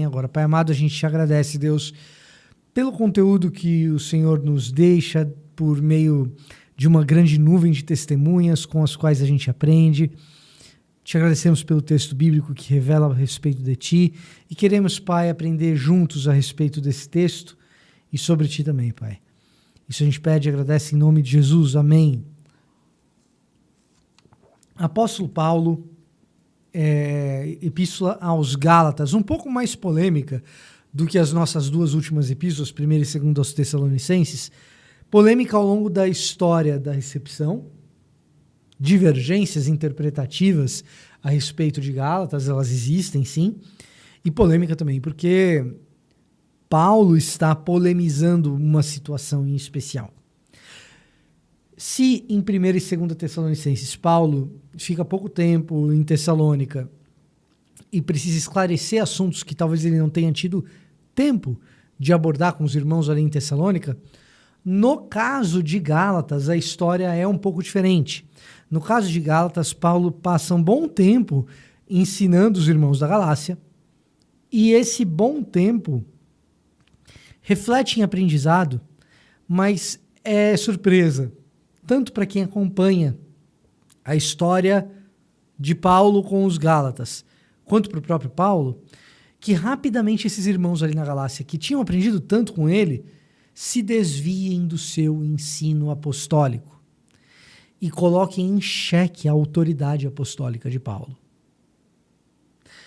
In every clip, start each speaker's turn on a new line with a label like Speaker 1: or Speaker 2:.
Speaker 1: Agora, Pai amado, a gente te agradece, Deus, pelo conteúdo que o Senhor nos deixa por meio de uma grande nuvem de testemunhas com as quais a gente aprende. Te agradecemos pelo texto bíblico que revela a respeito de Ti e queremos, Pai, aprender juntos a respeito desse texto e sobre Ti também, Pai. Isso a gente pede e agradece em nome de Jesus. Amém. Apóstolo Paulo, Epístola aos Gálatas, um pouco mais polêmica do que as nossas duas últimas epístolas, 1ª e 2ª aos Tessalonicenses, polêmica ao longo da história da recepção, divergências interpretativas a respeito de Gálatas, elas existem sim, e polêmica também, porque Paulo está polemizando uma situação em especial. Se em 1ª e 2ª Tessalonicenses Paulo fica pouco tempo em Tessalônica e precisa esclarecer assuntos que talvez ele não tenha tido tempo de abordar com os irmãos ali em Tessalônica, no caso de Gálatas a história é um pouco diferente. No caso de Gálatas, Paulo passa um bom tempo ensinando os irmãos da Galácia e esse bom tempo reflete em aprendizado, mas é surpresa, tanto para quem acompanha a história de Paulo com os Gálatas, quanto para o próprio Paulo, que rapidamente esses irmãos ali na Galácia, que tinham aprendido tanto com ele, se desviem do seu ensino apostólico e coloquem em xeque a autoridade apostólica de Paulo.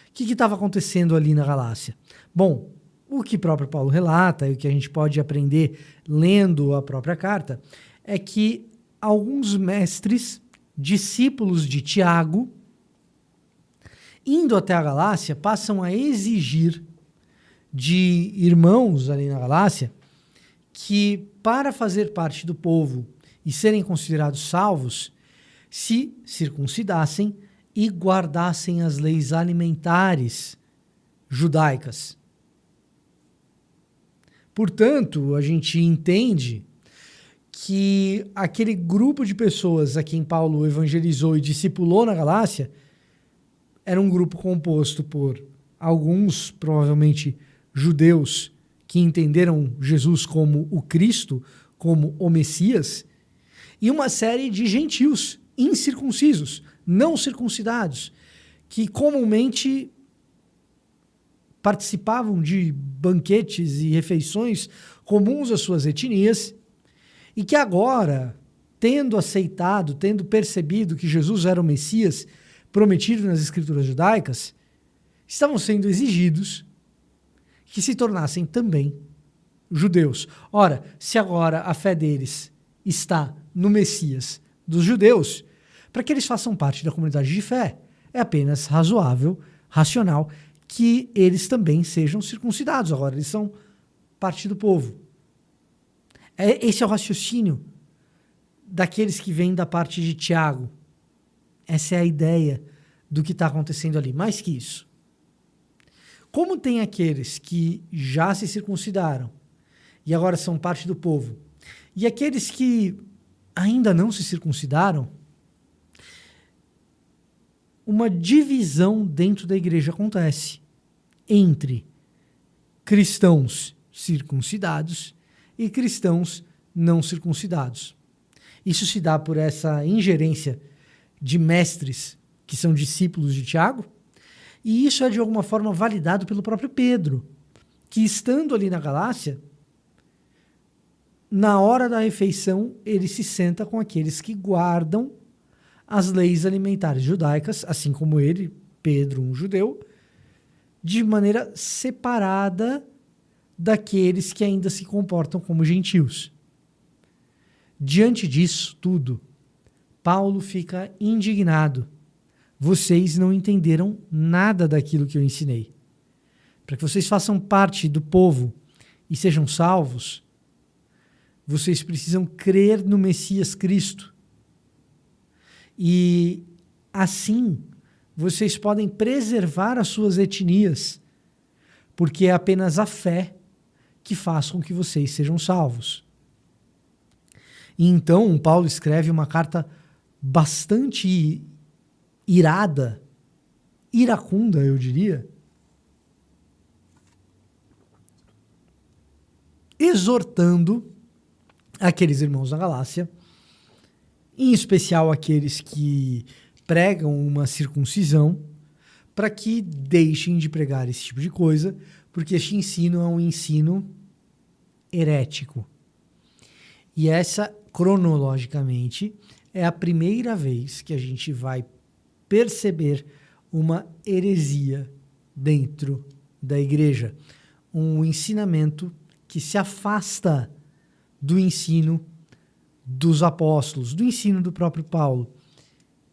Speaker 1: O que estava acontecendo ali na Galácia? Bom, o que o próprio Paulo relata e o que a gente pode aprender lendo a própria carta é que alguns mestres, discípulos de Tiago, indo até a Galácia, passam a exigir de irmãos ali na Galácia que, para fazer parte do povo e serem considerados salvos, se circuncidassem e guardassem as leis alimentares judaicas. Portanto, a gente entende que aquele grupo de pessoas a quem Paulo evangelizou e discipulou na Galácia era um grupo composto por alguns, provavelmente judeus, que entenderam Jesus como o Cristo, como o Messias, e uma série de gentios incircuncisos, não circuncidados, que comumente participavam de banquetes e refeições comuns às suas etnias, e que agora, tendo aceitado, tendo percebido que Jesus era o Messias prometido nas escrituras judaicas, estavam sendo exigidos que se tornassem também judeus. Ora, se agora a fé deles está no Messias dos judeus, para que eles façam parte da comunidade de fé, é apenas razoável, racional, que eles também sejam circuncidados. Agora, eles são parte do povo. Esse é o raciocínio daqueles que vêm da parte de Tiago. Essa é a ideia do que está acontecendo ali. Mais que isso. Como tem aqueles que já se circuncidaram e agora são parte do povo, e aqueles que ainda não se circuncidaram, uma divisão dentro da igreja acontece entre cristãos circuncidados e cristãos não circuncidados. Isso se dá por essa ingerência de mestres que são discípulos de Tiago, e isso é de alguma forma validado pelo próprio Pedro, que estando ali na Galácia, na hora da refeição, ele se senta com aqueles que guardam as leis alimentares judaicas, assim como ele, Pedro, um judeu, de maneira separada daqueles que ainda se comportam como gentios. Diante disso tudo, Paulo fica indignado. Vocês não entenderam nada daquilo que eu ensinei. Para que vocês façam parte do povo e sejam salvos, vocês precisam crer no Messias Cristo. E assim, vocês podem preservar as suas etnias, porque é apenas a fé que faz com que vocês sejam salvos. E então, Paulo escreve uma carta bastante irada, iracunda, eu diria, exortando aqueles irmãos da Galácia, em especial aqueles que pregam uma circuncisão, para que deixem de pregar esse tipo de coisa, porque este ensino é um ensino herético. E essa, cronologicamente, é a primeira vez que a gente vai perceber uma heresia dentro da igreja. Um ensinamento que se afasta do ensino dos apóstolos, do ensino do próprio Paulo.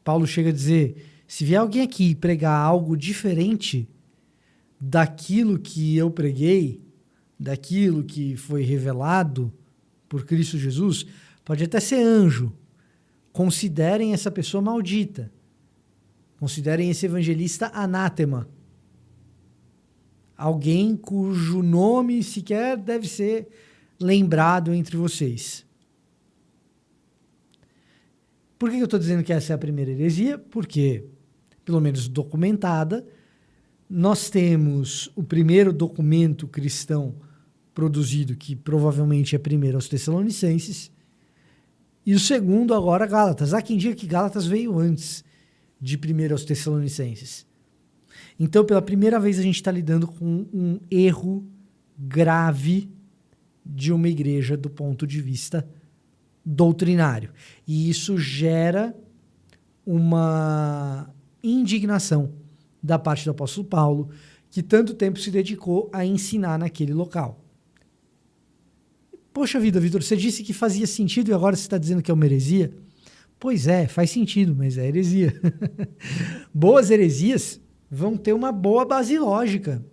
Speaker 1: Paulo chega a dizer, se vier alguém aqui pregar algo diferente daquilo que eu preguei, daquilo que foi revelado por Cristo Jesus, pode até ser anjo, considerem essa pessoa maldita, considerem esse evangelista anátema, alguém cujo nome sequer deve ser lembrado entre vocês. Por que eu estou dizendo que essa é a primeira heresia? Porque, pelo menos documentada, nós temos o primeiro documento cristão produzido, que provavelmente é primeiro aos Tessalonicenses, e o segundo agora Gálatas. Há quem diga que Gálatas veio antes de primeiro aos Tessalonicenses. Então, pela primeira vez, a gente está lidando com um erro grave de uma igreja do ponto de vista doutrinário. E isso gera uma indignação da parte do apóstolo Paulo, que tanto tempo se dedicou a ensinar naquele local. Poxa vida, Vitor, você disse que fazia sentido e agora você está dizendo que é uma heresia? Pois é, faz sentido, mas é heresia. Boas heresias vão ter uma boa base lógica,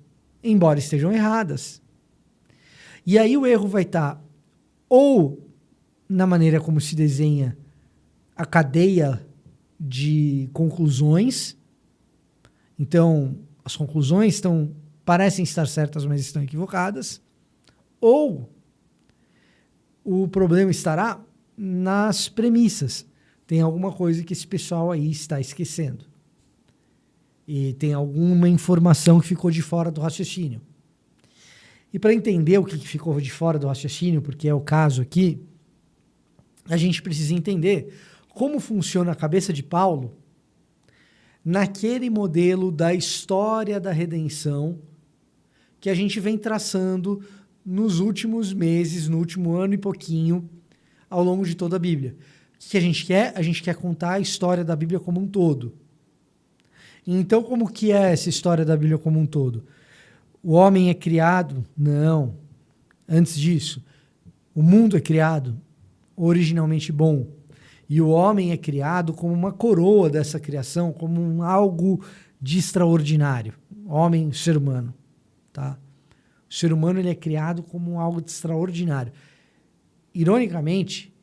Speaker 1: embora estejam erradas. E aí o erro vai estar ou na maneira como se desenha a cadeia de conclusões. Então, as conclusões parecem estar certas, mas estão equivocadas. Ou o problema estará nas premissas. Tem alguma coisa que esse pessoal aí está esquecendo. E tem alguma informação que ficou de fora do raciocínio. E para entender o que ficou de fora do raciocínio, porque é o caso aqui, a gente precisa entender como funciona a cabeça de Paulo naquele modelo da história da redenção que a gente vem traçando nos últimos meses, no último ano e pouquinho, ao longo de toda a Bíblia. O que a gente quer? A gente quer contar a história da Bíblia como um todo. Então, como que é essa história da Bíblia como um todo? O homem é criado? Não. Antes disso, o mundo é criado originalmente bom. E o homem é criado como uma coroa dessa criação, como algo de extraordinário. Homem, ser humano. Tá? O ser humano ele é criado como algo de extraordinário. Ironicamente,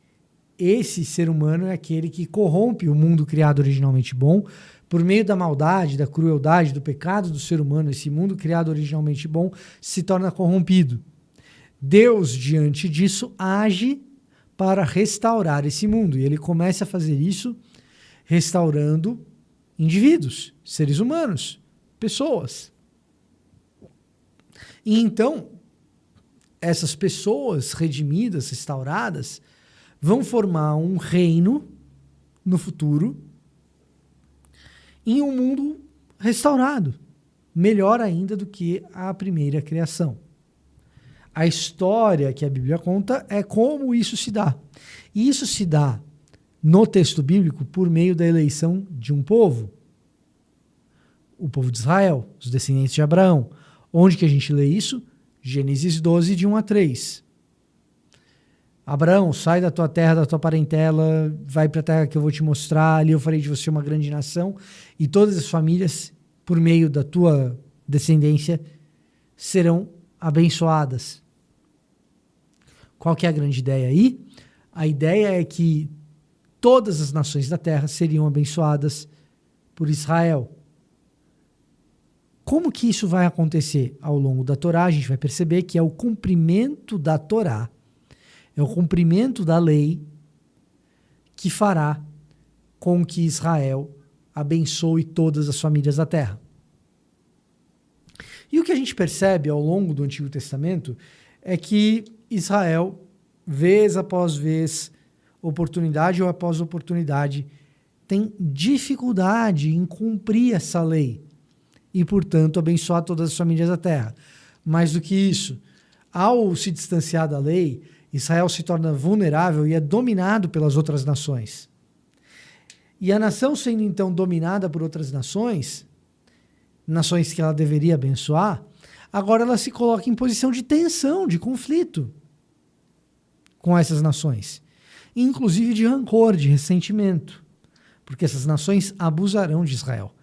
Speaker 1: esse ser humano é aquele que corrompe o mundo criado originalmente bom por meio da maldade, da crueldade, do pecado do ser humano. Esse mundo criado originalmente bom se torna corrompido. Deus, diante disso, age para restaurar esse mundo. E ele começa a fazer isso restaurando indivíduos, seres humanos, pessoas. E então, essas pessoas redimidas, restauradas, vão formar um reino no futuro em um mundo restaurado, melhor ainda do que a primeira criação. A história que a Bíblia conta é como isso se dá. E isso se dá no texto bíblico por meio da eleição de um povo. O povo de Israel, os descendentes de Abraão. Onde que a gente lê isso? Gênesis 12, de 1 a 3. Abraão, sai da tua terra, da tua parentela, vai para a terra que eu vou te mostrar, ali eu farei de você uma grande nação, e todas as famílias, por meio da tua descendência, serão abençoadas. Qual que é a grande ideia aí? A ideia é que todas as nações da terra seriam abençoadas por Israel. Como que isso vai acontecer? Ao longo da Torá, a gente vai perceber que é o cumprimento da Torá, é o cumprimento da lei que fará com que Israel abençoe todas as famílias da terra. E o que a gente percebe ao longo do Antigo Testamento é que Israel, vez após vez, oportunidade ou após oportunidade, tem dificuldade em cumprir essa lei e, portanto, abençoar todas as famílias da terra. Mais do que isso, ao se distanciar da lei, Israel se torna vulnerável e é dominado pelas outras nações. E a nação sendo então dominada por outras nações, nações que ela deveria abençoar, agora ela se coloca em posição de tensão, de conflito com essas nações, inclusive de rancor, de ressentimento, porque essas nações abusarão de Israel.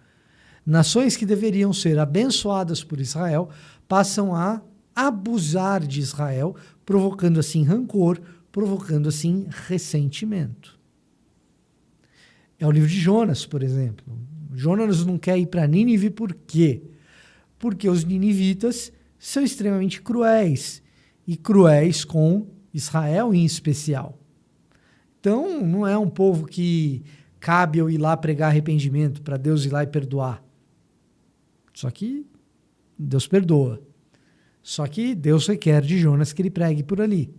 Speaker 1: Nações que deveriam ser abençoadas por Israel passam a abusar de Israel, provocando assim rancor, provocando assim ressentimento. É o livro de Jonas, por exemplo. Jonas não quer ir para Nínive por quê? Porque os ninivitas são extremamente cruéis, e cruéis com Israel em especial. Então, não é um povo que cabe eu ir lá pregar arrependimento para Deus ir lá e perdoar. Só que Deus perdoa. Só que Deus requer de Jonas que ele pregue por ali.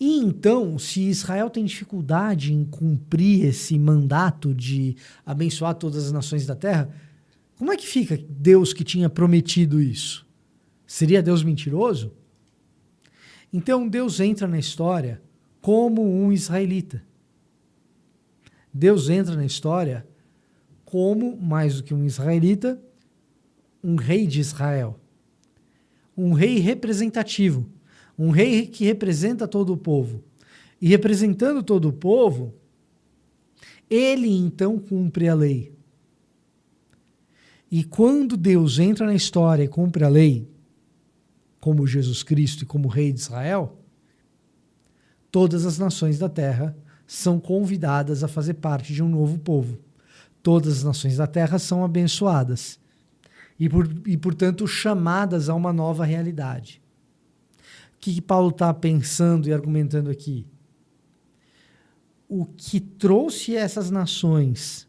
Speaker 1: E então, se Israel tem dificuldade em cumprir esse mandato de abençoar todas as nações da terra, como é que fica Deus que tinha prometido isso? Seria Deus mentiroso? Então Deus entra na história como um israelita. Deus entra na história como, mais do que um israelita, um rei de Israel. Um rei representativo. Um rei que representa todo o povo. E representando todo o povo, ele então cumpre a lei. E quando Deus entra na história e cumpre a lei, como Jesus Cristo e como rei de Israel, todas as nações da terra são convidadas a fazer parte de um novo povo. Todas as nações da terra são abençoadas e portanto, chamadas a uma nova realidade. O que Paulo está pensando e argumentando aqui? O que trouxe essas nações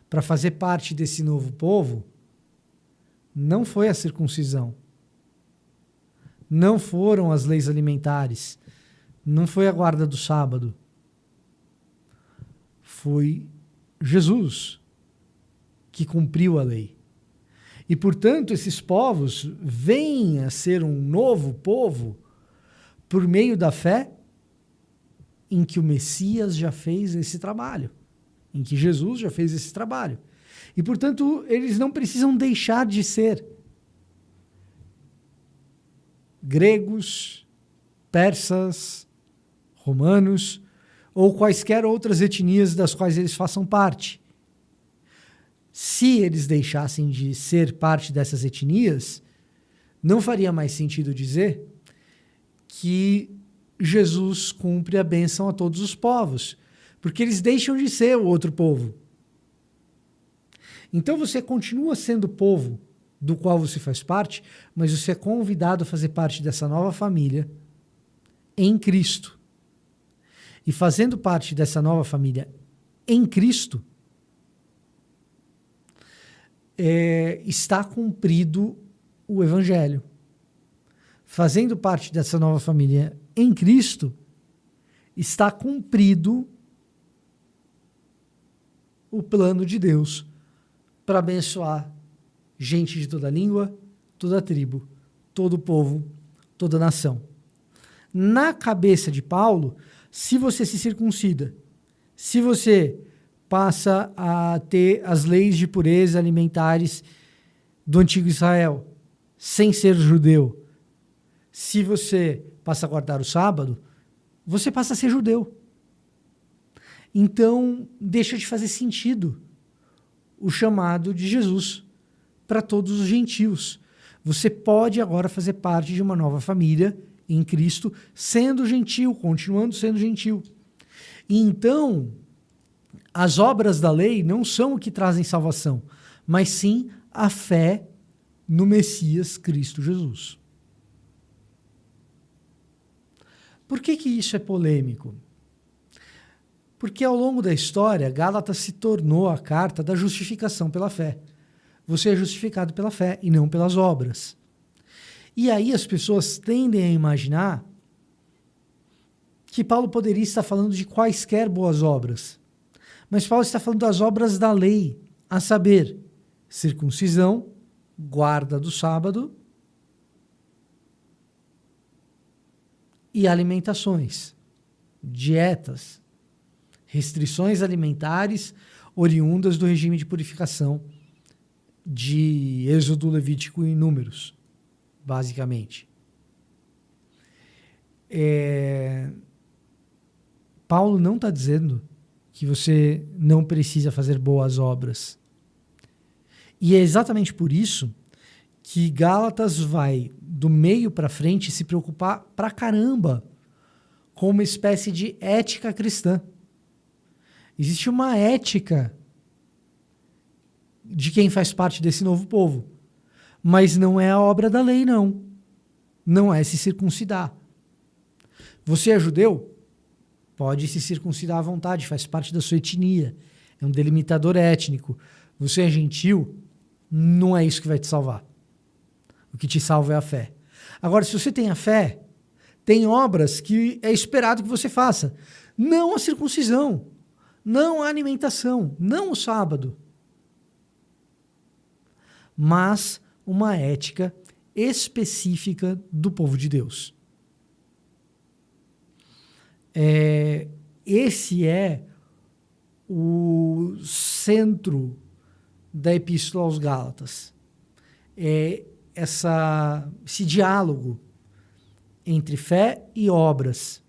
Speaker 1: para fazer parte desse novo povo não foi a circuncisão, não foram as leis alimentares, não foi a guarda do sábado, foi Jesus que cumpriu a lei. E, portanto, esses povos vêm a ser um novo povo por meio da fé em que o Messias já fez esse trabalho, em que Jesus já fez esse trabalho. E, portanto, eles não precisam deixar de ser gregos, persas, romanos ou quaisquer outras etnias das quais eles façam parte. Se eles deixassem de ser parte dessas etnias, não faria mais sentido dizer que Jesus cumpre a bênção a todos os povos, porque eles deixam de ser o outro povo. Então você continua sendo o povo do qual você faz parte, mas você é convidado a fazer parte dessa nova família em Cristo. E fazendo parte dessa nova família em Cristo, está cumprido o Evangelho. Fazendo parte dessa nova família em Cristo, está cumprido o plano de Deus para abençoar gente de toda língua, toda tribo, todo povo, toda nação. Na cabeça de Paulo, se você se circuncida, se você passa a ter as leis de pureza alimentares do antigo Israel, sem ser judeu, se você passa a guardar o sábado, você passa a ser judeu. Então, deixa de fazer sentido o chamado de Jesus para todos os gentios. Você pode agora fazer parte de uma nova família em Cristo, sendo gentil, continuando sendo gentil. E então, as obras da lei não são o que trazem salvação, mas sim a fé no Messias Cristo Jesus. Por que isso é polêmico? Porque ao longo da história, Gálatas se tornou a carta da justificação pela fé. Você é justificado pela fé e não pelas obras. E aí as pessoas tendem a imaginar que Paulo poderia estar falando de quaisquer boas obras. Mas Paulo está falando das obras da lei, a saber, circuncisão, guarda do sábado e alimentações, dietas, restrições alimentares oriundas do regime de purificação de Êxodo, Levítico e Números, basicamente. Paulo não está dizendo que você não precisa fazer boas obras. E é exatamente por isso que Gálatas vai, do meio para frente, se preocupar pra caramba com uma espécie de ética cristã. Existe uma ética de quem faz parte desse novo povo, mas não é a obra da lei, não. Não é se circuncidar. Você é judeu? Pode se circuncidar à vontade, faz parte da sua etnia. É um delimitador étnico. Você é gentil? Não é isso que vai te salvar. O que te salva é a fé. Agora, se você tem a fé, tem obras que é esperado que você faça. Não a circuncisão, não a alimentação, não o sábado. Mas uma ética específica do povo de Deus. Esse é o centro da Epístola aos Gálatas. Esse diálogo entre fé e obras,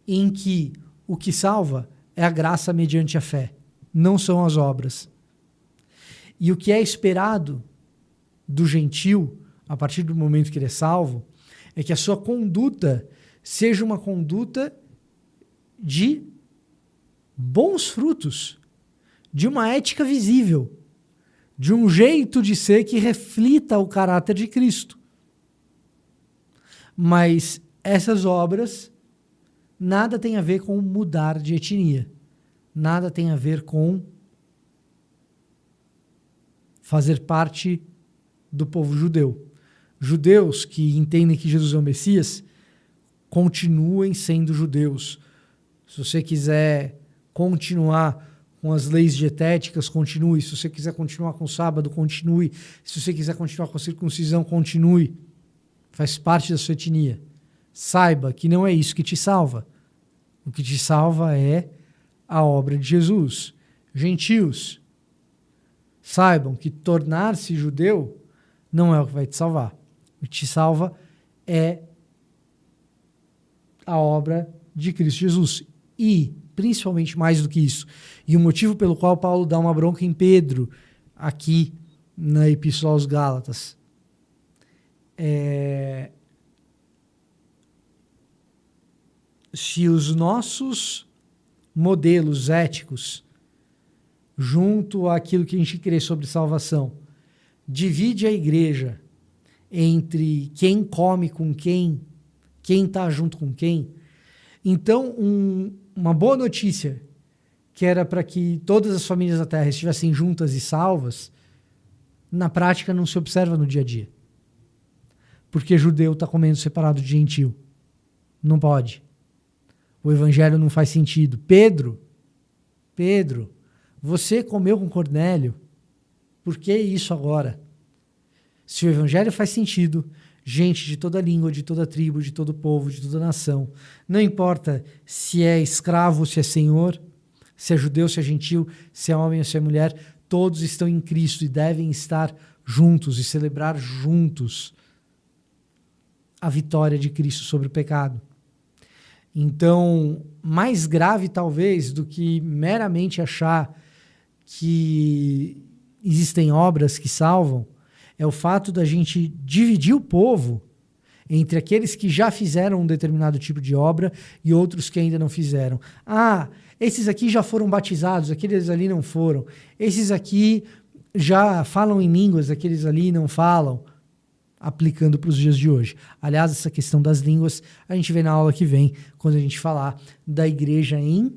Speaker 1: em que o que salva é a graça mediante a fé, não são as obras. E o que é esperado do gentil, a partir do momento que ele é salvo, é que a sua conduta seja uma conduta de bons frutos, de uma ética visível, de um jeito de ser que reflita o caráter de Cristo. Mas essas obras nada tem a ver com mudar de etnia, nada tem a ver com fazer parte do povo judeu. Judeus que entendem que Jesus é o Messias, continuem sendo judeus. Se você quiser continuar com as leis dietéticas, continue. Se você quiser continuar com o sábado, continue. Se você quiser continuar com a circuncisão, continue. Faz parte da sua etnia. Saiba que não é isso que te salva. O que te salva é a obra de Jesus. Gentios, saibam que tornar-se judeu não é o que vai te salvar. O que te salva é a obra de Cristo Jesus. E, principalmente mais do que isso, e o motivo pelo qual Paulo dá uma bronca em Pedro, aqui na Epístola aos Gálatas, se os nossos modelos éticos, junto àquilo que a gente crê sobre salvação, divide a igreja entre quem come com quem está junto com quem, então uma boa notícia, que era para que todas as famílias da Terra estivessem juntas e salvas, na prática não se observa no dia a dia. Porque judeu está comendo separado de gentil. Não pode. O evangelho não faz sentido. Pedro, você comeu com Cornélio, por que isso agora? Se o evangelho faz sentido, gente de toda língua, de toda tribo, de todo povo, de toda nação, não importa se é escravo ou se é senhor, se é judeu, se é gentil, se é homem ou se é mulher, todos estão em Cristo e devem estar juntos e celebrar juntos a vitória de Cristo sobre o pecado. Então, mais grave talvez do que meramente achar que existem obras que salvam, é o fato da gente dividir o povo entre aqueles que já fizeram um determinado tipo de obra e outros que ainda não fizeram. Esses aqui já foram batizados, aqueles ali não foram. Esses aqui já falam em línguas, aqueles ali não falam. Aplicando para os dias de hoje. Aliás, essa questão das línguas a gente vê na aula que vem, quando a gente falar da igreja em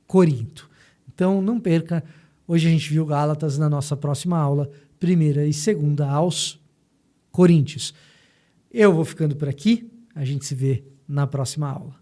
Speaker 1: Corinto. Então, não perca. Hoje a gente viu Gálatas, na nossa próxima aula, 1ª e 2ª aos Coríntios. Eu vou ficando por aqui. A gente se vê na próxima aula.